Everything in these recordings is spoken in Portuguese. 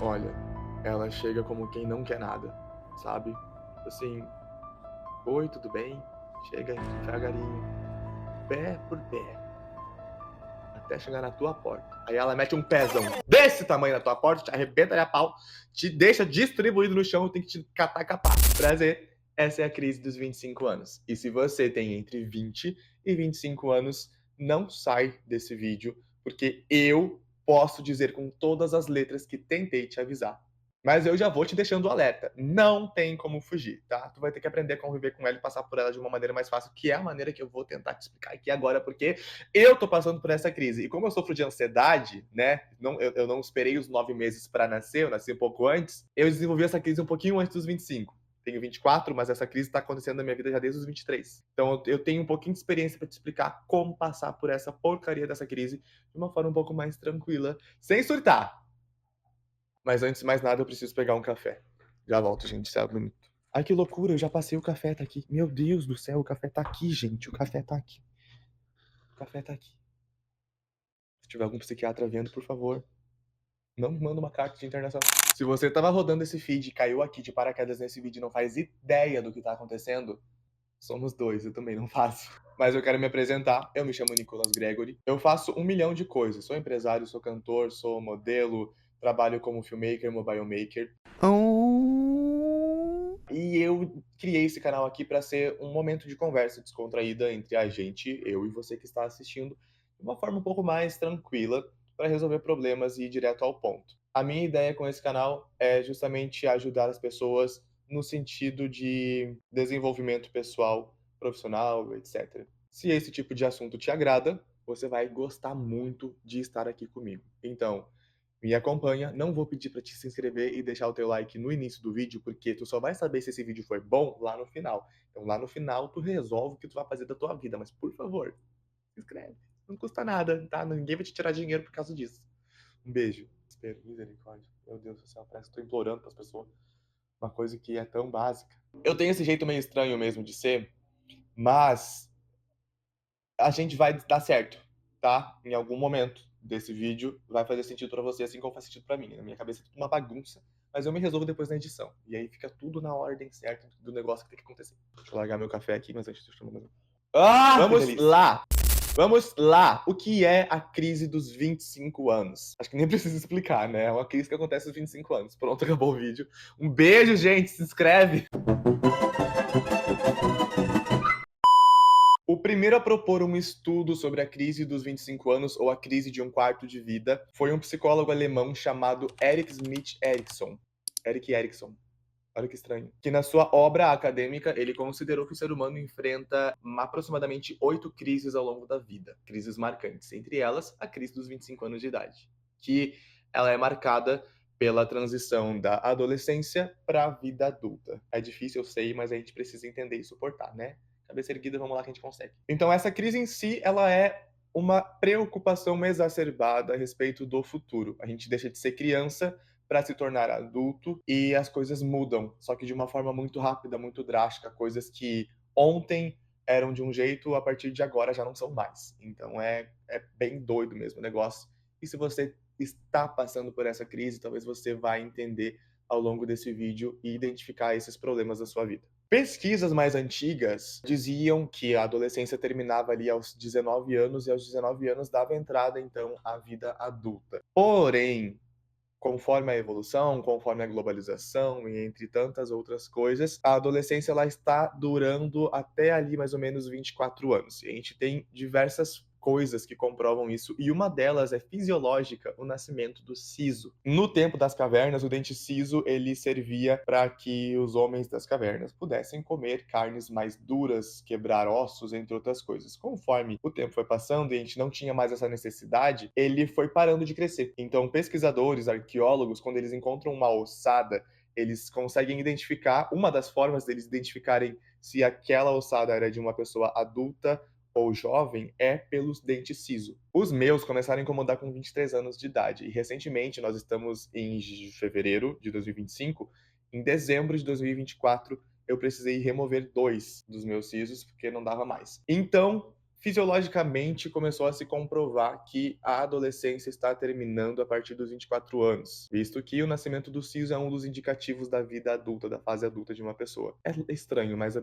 olha, ela chega como quem não quer nada, sabe? Assim, oi, tudo bem? Chega devagarinho, pé por pé, até chegar na tua porta. Aí ela mete um pezão desse tamanho na tua porta, te arrebenta a pau, te deixa distribuído no chão e tem que te catar capar. Prazer, essa é a crise dos 25 anos. E se você tem entre 20 e 25 anos, não sai desse vídeo, porque eu posso dizer com todas as letras que tentei te avisar. Mas eu já vou te deixando o alerta. Não tem como fugir, tá? Tu vai ter que aprender a conviver com ela e passar por ela de uma maneira mais fácil, que é a maneira que eu vou tentar te explicar aqui agora, porque eu tô passando por essa crise. E como eu sofro de ansiedade, né? Eu não esperei os 9 meses para nascer, eu nasci um pouco antes. Eu desenvolvi essa crise um pouquinho antes dos 25. Tenho 24, mas essa crise está acontecendo na minha vida já desde os 23. Então eu tenho um pouquinho de experiência para te explicar como passar por essa porcaria dessa crise de uma forma um pouco mais tranquila, sem surtar. Mas antes de mais nada, eu preciso pegar um café. Já volto, gente, só um minuto. Ai, que loucura, eu já passei, o café tá aqui. Meu Deus do céu, o café tá aqui, gente. O café tá aqui. O café tá aqui. Se tiver algum psiquiatra vendo, por favor, não me manda uma carta de internação. Se você tava rodando esse feed e caiu aqui de paraquedas nesse vídeo e não faz ideia do que tá acontecendo, somos dois, eu também não faço. Mas eu quero me apresentar, eu me chamo Nicolas Gregory. Eu faço 1 milhão de coisas. Sou empresário, sou cantor, sou modelo, trabalho como filmmaker, mobile maker. E eu criei esse canal aqui para ser um momento de conversa descontraída entre a gente, eu e você que está assistindo, de uma forma um pouco mais tranquila, para resolver problemas e ir direto ao ponto. A minha ideia com esse canal é justamente ajudar as pessoas no sentido de desenvolvimento pessoal, profissional, etc. Se esse tipo de assunto te agrada, você vai gostar muito de estar aqui comigo. Então, me acompanha, não vou pedir para te se inscrever e deixar o teu like no início do vídeo, porque tu só vai saber se esse vídeo foi bom lá no final. Então lá no final tu resolve o que tu vai fazer da tua vida, mas por favor, se inscreve. Não custa nada, tá? Ninguém vai te tirar dinheiro por causa disso. Um beijo. Espero, misericórdia. Meu Deus do céu, parece que tô implorando pras pessoas uma coisa que é tão básica. Eu tenho esse jeito meio estranho mesmo de ser, mas a gente vai dar certo, tá? Em algum momento desse vídeo vai fazer sentido pra você, assim como faz sentido pra mim. Na minha cabeça é tudo uma bagunça, mas eu me resolvo depois na edição. E aí fica tudo na ordem certa do negócio que tem que acontecer. Deixa eu largar meu café aqui, mas antes deixa eu tomar mais um. Vamos lá! Vamos lá! O que é a crise dos 25 anos? Acho que nem preciso explicar, né? É uma crise que acontece aos 25 anos. Pronto, acabou o vídeo. Um beijo, gente! Se inscreve! O primeiro a propor um estudo sobre a crise dos 25 anos, ou a crise de um quarto de vida, foi um psicólogo alemão chamado Erik Schmidt Erikson. Erik Erikson. Olha que estranho. Que na sua obra acadêmica, ele considerou que o ser humano enfrenta aproximadamente 8 crises ao longo da vida. Crises marcantes. Entre elas, a crise dos 25 anos de idade. Que ela é marcada pela transição da adolescência para a vida adulta. É difícil, eu sei, mas a gente precisa entender e suportar, né? Cabeça erguida, vamos lá que a gente consegue. Então, essa crise em si, ela é uma preocupação exacerbada a respeito do futuro. A gente deixa de ser criança para se tornar adulto e as coisas mudam, só que de uma forma muito rápida, muito drástica, coisas que ontem eram de um jeito, a partir de agora já não são mais. Então é bem doido mesmo o negócio. E se você está passando por essa crise, talvez você vai entender ao longo desse vídeo e identificar esses problemas da sua vida. Pesquisas mais antigas diziam que a adolescência terminava ali aos 19 anos e aos 19 anos dava entrada então à vida adulta. Porém, conforme a evolução, conforme a globalização e entre tantas outras coisas, a adolescência ela está durando até ali mais ou menos 24 anos. E a gente tem diversas coisas que comprovam isso, e uma delas é fisiológica, o nascimento do siso. No tempo das cavernas, o dente siso ele servia para que os homens das cavernas pudessem comer carnes mais duras, quebrar ossos, entre outras coisas. Conforme o tempo foi passando e a gente não tinha mais essa necessidade, ele foi parando de crescer. Então, pesquisadores, arqueólogos, quando eles encontram uma ossada, eles conseguem identificar, uma das formas deles identificarem se aquela ossada era de uma pessoa adulta ou jovem é pelos dentes siso. Os meus começaram a incomodar com 23 anos de idade e recentemente, nós estamos em fevereiro de 2025, em dezembro de 2024 eu precisei remover 2 dos meus sisos porque não dava mais. Então, fisiologicamente começou a se comprovar que a adolescência está terminando a partir dos 24 anos, visto que o nascimento dos cios é um dos indicativos da vida adulta, da fase adulta de uma pessoa. É estranho, mas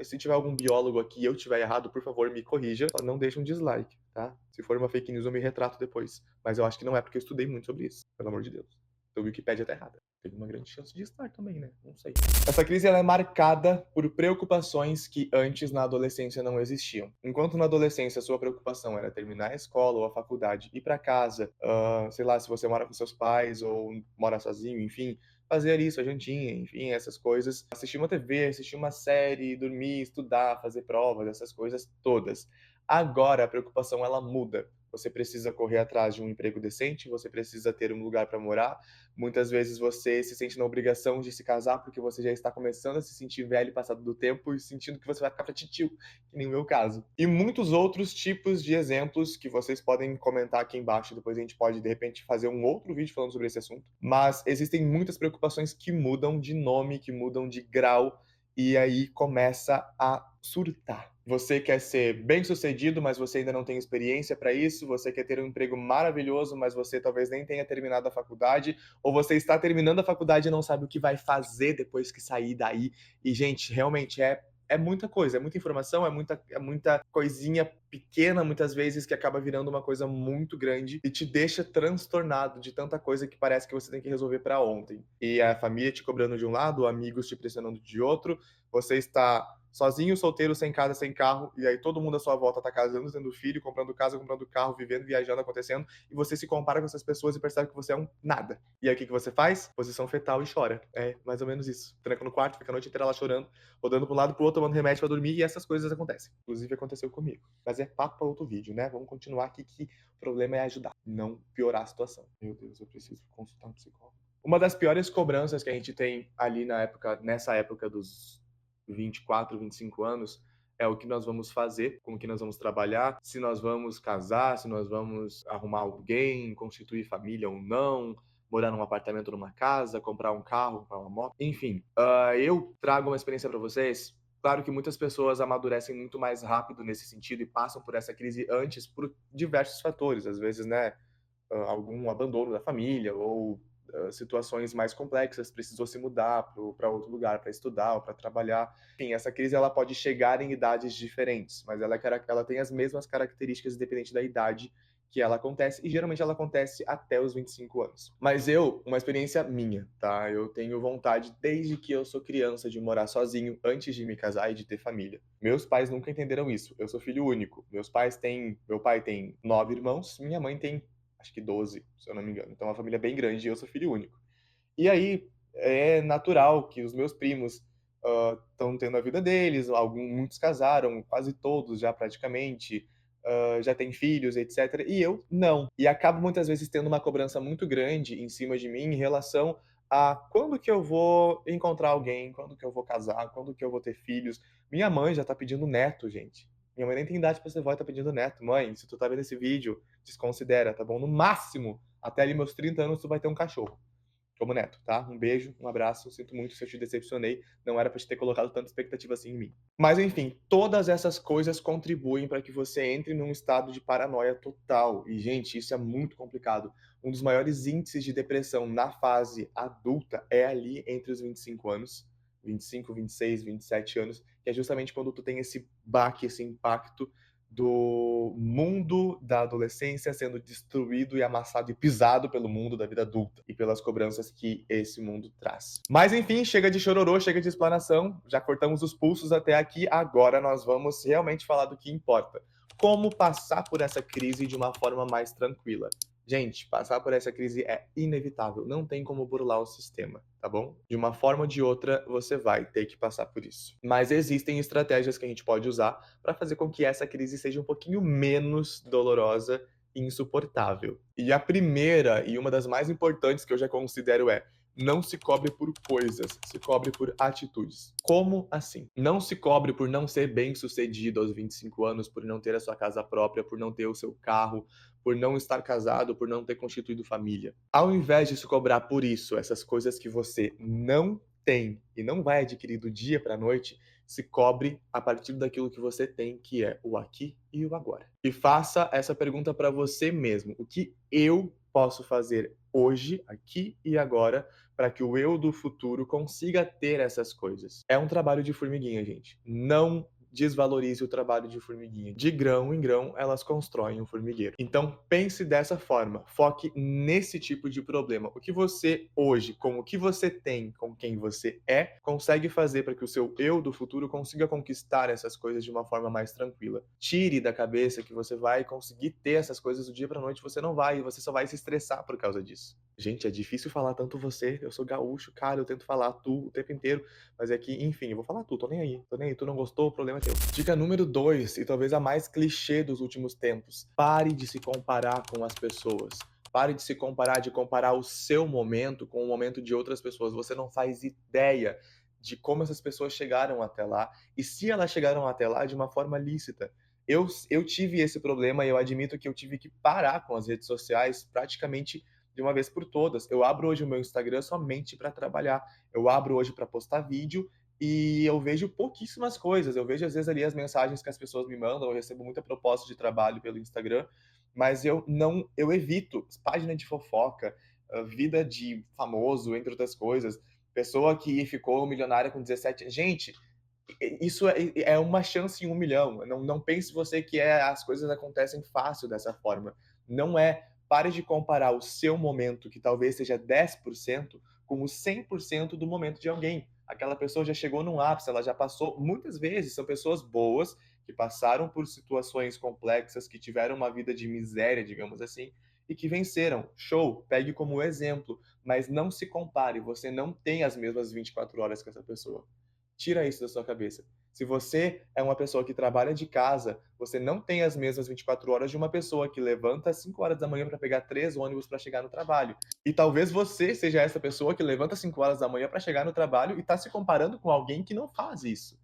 se tiver algum biólogo aqui e eu tiver errado, por favor, me corrija, só não deixe um dislike, tá? Se for uma fake news, eu me retrato depois. Mas eu acho que não é porque eu estudei muito sobre isso, pelo amor de Deus. Então, a Wikipédia tá errada. Tem uma grande chance de estar também, né? Não sei. Essa crise ela é marcada por preocupações que antes na adolescência não existiam. Enquanto na adolescência a sua preocupação era terminar a escola ou a faculdade, ir para casa, sei lá, se você mora com seus pais ou mora sozinho, enfim, fazer isso, a jantinha, enfim, essas coisas. Assistir uma TV, assistir uma série, dormir, estudar, fazer provas, essas coisas todas. Agora a preocupação ela muda. Você precisa correr atrás de um emprego decente, você precisa ter um lugar para morar. Muitas vezes você se sente na obrigação de se casar porque você já está começando a se sentir velho, passado do tempo e sentindo que você vai ficar pra titio, que nem o meu caso. E muitos outros tipos de exemplos que vocês podem comentar aqui embaixo, depois a gente pode de repente fazer um outro vídeo falando sobre esse assunto. Mas existem muitas preocupações que mudam de nome, que mudam de grau e aí começa a surtar. Você quer ser bem-sucedido, mas você ainda não tem experiência para isso, você quer ter um emprego maravilhoso, mas você talvez nem tenha terminado a faculdade, ou você está terminando a faculdade e não sabe o que vai fazer depois que sair daí. E, gente, realmente é muita coisa, é muita informação, é muita coisinha pequena, muitas vezes, que acaba virando uma coisa muito grande e te deixa transtornado de tanta coisa que parece que você tem que resolver para ontem. E a família te cobrando de um lado, amigos te pressionando de outro, você está sozinho, solteiro, sem casa, sem carro, e aí todo mundo à sua volta tá casando, tendo filho, comprando casa, comprando carro, vivendo, viajando, acontecendo, e você se compara com essas pessoas e percebe que você é um nada. E aí o que você faz? Posição fetal e chora. É mais ou menos isso. Tranca no quarto, fica a noite inteira lá chorando, rodando pra um lado pro outro, tomando remédio pra dormir, e essas coisas acontecem. Inclusive aconteceu comigo. Mas é papo pra outro vídeo, né? Vamos continuar aqui que o problema é ajudar, não piorar a situação. Meu Deus, eu preciso consultar um psicólogo. Uma das piores cobranças que a gente tem ali nessa época dos 24, 25 anos, é o que nós vamos fazer, com o que nós vamos trabalhar, se nós vamos casar, se nós vamos arrumar alguém, constituir família ou não, morar num apartamento, numa casa, comprar um carro, comprar uma moto, enfim. Eu trago uma experiência para vocês. Claro que muitas pessoas amadurecem muito mais rápido nesse sentido e passam por essa crise antes por diversos fatores, às vezes, né, algum abandono da família ou situações mais complexas, precisou se mudar para outro lugar para estudar ou para trabalhar. Enfim, essa crise ela pode chegar em idades diferentes, mas ela tem as mesmas características independente da idade que ela acontece, e geralmente ela acontece até os 25 anos. Mas uma experiência minha, tá? Eu tenho vontade, desde que eu sou criança, de morar sozinho, antes de me casar e de ter família. Meus pais nunca entenderam isso. Eu sou filho único. Meu pai tem 9 irmãos, minha mãe tem acho que 12, se eu não me engano. Então é uma família bem grande e eu sou filho único. E aí é natural que os meus primos estão tendo a vida deles, muitos casaram, quase todos já praticamente, já têm filhos, etc. E eu não. E acabo muitas vezes tendo uma cobrança muito grande em cima de mim em relação a quando que eu vou encontrar alguém, quando que eu vou casar, quando que eu vou ter filhos. Minha mãe já tá pedindo neto, gente. Minha mãe nem tem idade pra ser vó e tá pedindo neto. Mãe, se tu tá vendo esse vídeo, desconsidera, tá bom? No máximo, até ali meus 30 anos, tu vai ter um cachorro como neto, tá? Um beijo, um abraço, sinto muito se eu te decepcionei, não era pra te ter colocado tanta expectativa assim em mim. Mas enfim, todas essas coisas contribuem para que você entre num estado de paranoia total. E, gente, isso é muito complicado. Um dos maiores índices de depressão na fase adulta é ali entre os 25 anos, 25, 26, 27 anos, que é justamente quando tu tem esse baque, esse impacto do mundo da adolescência sendo destruído e amassado e pisado pelo mundo da vida adulta e pelas cobranças que esse mundo traz. Mas enfim, chega de chororô, chega de explanação, já cortamos os pulsos até aqui, agora nós vamos realmente falar do que importa. Como passar por essa crise de uma forma mais tranquila. Gente, passar por essa crise é inevitável, não tem como burlar o sistema, tá bom? De uma forma ou de outra, você vai ter que passar por isso. Mas existem estratégias que a gente pode usar para fazer com que essa crise seja um pouquinho menos dolorosa e insuportável. E a primeira, e uma das mais importantes que eu já considero é: não se cobre por coisas, se cobre por atitudes. Como assim? Não se cobre por não ser bem-sucedido aos 25 anos, por não ter a sua casa própria, por não ter o seu carro, por não estar casado, por não ter constituído família. Ao invés de se cobrar por isso, essas coisas que você não tem e não vai adquirir do dia para a noite, Se cobre a partir daquilo que você tem, que é o aqui e o agora. E faça essa pergunta para você mesmo: o que eu posso fazer hoje, aqui e agora, para que o eu do futuro consiga ter essas coisas? É um trabalho de formiguinha, gente. Não desvalorize o trabalho de formiguinha. De grão em grão, elas constroem um formigueiro. Então, pense dessa forma. Foque nesse tipo de problema. O que você hoje, com o que você tem, com quem você é, consegue fazer para que o seu eu do futuro consiga conquistar essas coisas de uma forma mais tranquila. Tire da cabeça que você vai conseguir ter essas coisas do dia para noite. Você não vai, você só vai se estressar por causa disso. Gente, é difícil falar tanto você. Eu sou gaúcho, cara, eu tento falar tu o tempo inteiro, mas é que, enfim, eu vou falar tu, tô nem aí. Tô nem aí, tu não gostou, o problema é teu. Dica número 2 e talvez a mais clichê dos últimos tempos: pare de se comparar com as pessoas. Pare de se comparar, de comparar o seu momento com o momento de outras pessoas. Você não faz ideia de como essas pessoas chegaram até lá e se elas chegaram até lá de uma forma lícita. Eu tive esse problema e eu admito que eu tive que parar com as redes sociais praticamente de uma vez por todas. Eu abro hoje o meu Instagram somente para trabalhar. Eu abro hoje para postar vídeo e eu vejo pouquíssimas coisas. Eu vejo às vezes ali as mensagens que as pessoas me mandam, eu recebo muita proposta de trabalho pelo Instagram, mas eu evito página de fofoca, vida de famoso, entre outras coisas, pessoa que ficou milionária com 17. Gente, isso é uma chance em 1 milhão. Não pense você que as coisas acontecem fácil dessa forma. Não é. Pare de comparar o seu momento, que talvez seja 10%, com o 100% do momento de alguém. Aquela pessoa já chegou num ápice, ela já passou. Muitas vezes são pessoas boas que passaram por situações complexas, que tiveram uma vida de miséria, digamos assim, e que venceram. Show, pegue como exemplo, mas não se compare. Você não tem as mesmas 24 horas que essa pessoa. Tira isso da sua cabeça. Se você é uma pessoa que trabalha de casa, você não tem as mesmas 24 horas de uma pessoa que levanta às 5 horas da manhã para pegar 3 ônibus para chegar no trabalho. E talvez você seja essa pessoa que levanta às 5 horas da manhã para chegar no trabalho e está se comparando com alguém que não faz isso.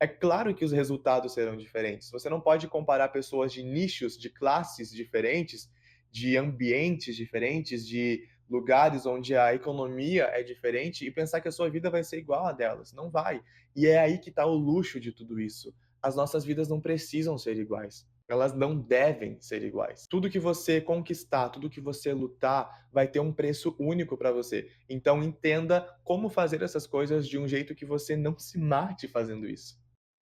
É claro que os resultados serão diferentes. Você não pode comparar pessoas de nichos, de classes diferentes, de ambientes diferentes, de lugares onde a economia é diferente e pensar que a sua vida vai ser igual a delas. Não vai. E é aí que está o luxo de tudo isso. As nossas vidas não precisam ser iguais. Elas não devem ser iguais. Tudo que você conquistar, tudo que você lutar, vai ter um preço único para você. Então entenda como fazer essas coisas de um jeito que você não se mate fazendo isso.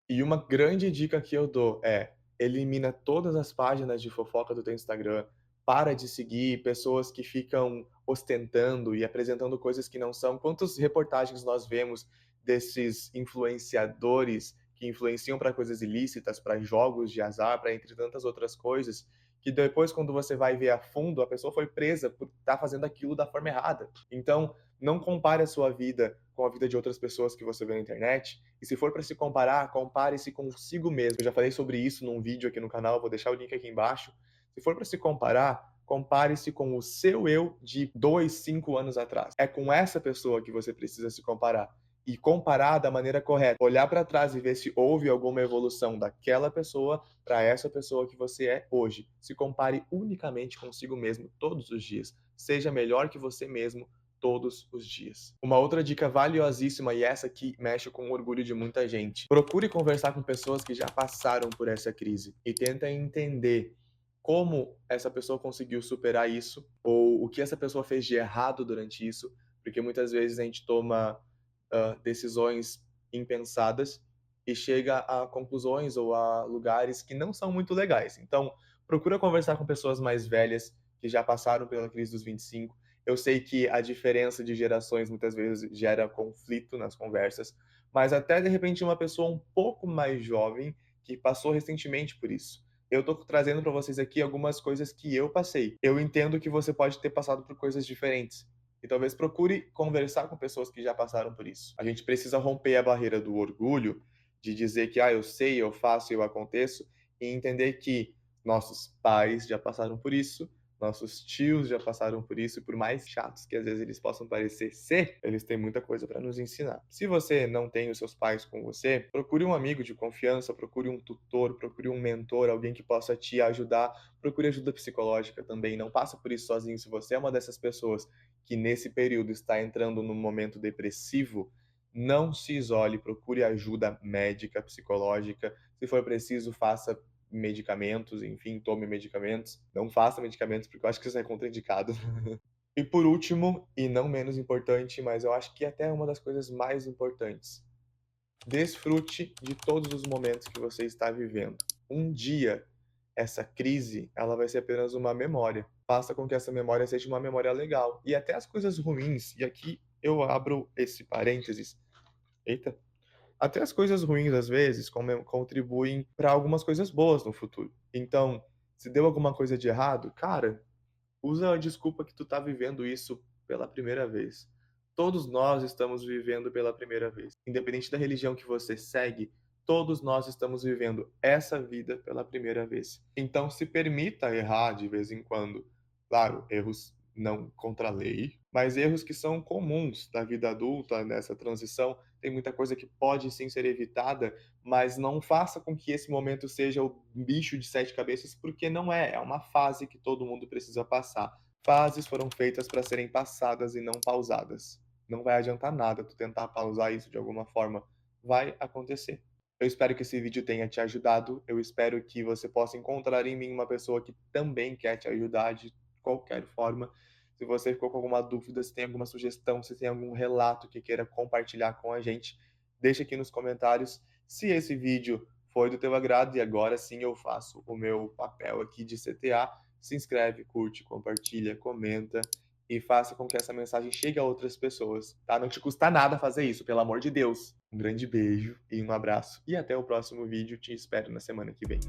E uma grande dica que eu dou é: elimina todas as páginas de fofoca do teu Instagram, para de seguir pessoas que ficam ostentando e apresentando coisas que não são. Quantas reportagens nós vemos desses influenciadores que influenciam para coisas ilícitas, para jogos de azar, para entre tantas outras coisas, que depois quando você vai ver a fundo, a pessoa foi presa por estar fazendo aquilo da forma errada. Então, não compare a sua vida com a vida de outras pessoas que você vê na internet, e se for para se comparar, compare-se consigo mesmo. Eu já falei sobre isso num vídeo aqui no canal, vou deixar o link aqui embaixo. Se for para se comparar, compare-se com o seu eu de 2, 5 anos atrás. É com essa pessoa que você precisa se comparar. E comparar da maneira correta. Olhar para trás e ver se houve alguma evolução daquela pessoa para essa pessoa que você é hoje. Se compare unicamente consigo mesmo todos os dias. Seja melhor que você mesmo todos os dias. Uma outra dica valiosíssima, e essa que mexe com o orgulho de muita gente: procure conversar com pessoas que já passaram por essa crise e tenta entender como essa pessoa conseguiu superar isso ou o que essa pessoa fez de errado durante isso, porque muitas vezes a gente toma decisões impensadas e chega a conclusões ou a lugares que não são muito legais. Então, procura conversar com pessoas mais velhas que já passaram pela crise dos 25. Eu sei que a diferença de gerações muitas vezes gera conflito nas conversas, mas até de repente uma pessoa um pouco mais jovem que passou recentemente por isso. Eu estou trazendo para vocês aqui algumas coisas que eu passei. Eu entendo que você pode ter passado por coisas diferentes. E talvez procure conversar com pessoas que já passaram por isso. A gente precisa romper a barreira do orgulho, de dizer que eu sei, eu faço, eu aconteço, e entender que nossos pais já passaram por isso, nossos tios já passaram por isso, e por mais chatos que às vezes eles possam parecer ser, eles têm muita coisa para nos ensinar. Se você não tem os seus pais com você, procure um amigo de confiança, procure um tutor, procure um mentor, alguém que possa te ajudar, procure ajuda psicológica também. Não passa por isso sozinho. Se você é uma dessas pessoas que nesse período está entrando num momento depressivo, Não se isole, procure ajuda médica, psicológica. Se for preciso, faça medicamentos, enfim, tome medicamentos. Não faça medicamentos, porque eu acho que isso é contraindicado. E por último, e não menos importante, mas eu acho que até uma das coisas mais importantes, desfrute de todos os momentos que você está vivendo. Um dia, essa crise, ela vai ser apenas uma memória. Faça com que essa memória seja uma memória legal. E até as coisas ruins, e aqui eu abro esse parênteses. Eita. Até as coisas ruins, às vezes, contribuem para algumas coisas boas no futuro. Então, se deu alguma coisa de errado, cara, usa a desculpa que tu tá vivendo isso pela primeira vez. Todos nós estamos vivendo pela primeira vez. Independente da religião que você segue, todos nós estamos vivendo essa vida pela primeira vez. Então se permita errar de vez em quando. Claro, erros não contra a lei, mas erros que são comuns da vida adulta, nessa transição. Tem muita coisa que pode sim ser evitada, mas não faça com que esse momento seja o bicho de 7 cabeças, porque não é. É uma fase que todo mundo precisa passar. Fases foram feitas para serem passadas e não pausadas. Não vai adiantar nada tu tentar pausar isso de alguma forma. Vai acontecer. Eu espero que esse vídeo tenha te ajudado. Eu espero que você possa encontrar em mim uma pessoa que também quer te ajudar de qualquer forma. Se você ficou com alguma dúvida, se tem alguma sugestão, se tem algum relato que queira compartilhar com a gente, deixa aqui nos comentários. Se esse vídeo foi do teu agrado, e agora sim eu faço o meu papel aqui de CTA, se inscreve, curte, compartilha, comenta e faça com que essa mensagem chegue a outras pessoas, tá? Não te custa nada fazer isso, pelo amor de Deus. Um grande beijo e um abraço e até o próximo vídeo. Te espero na semana que vem.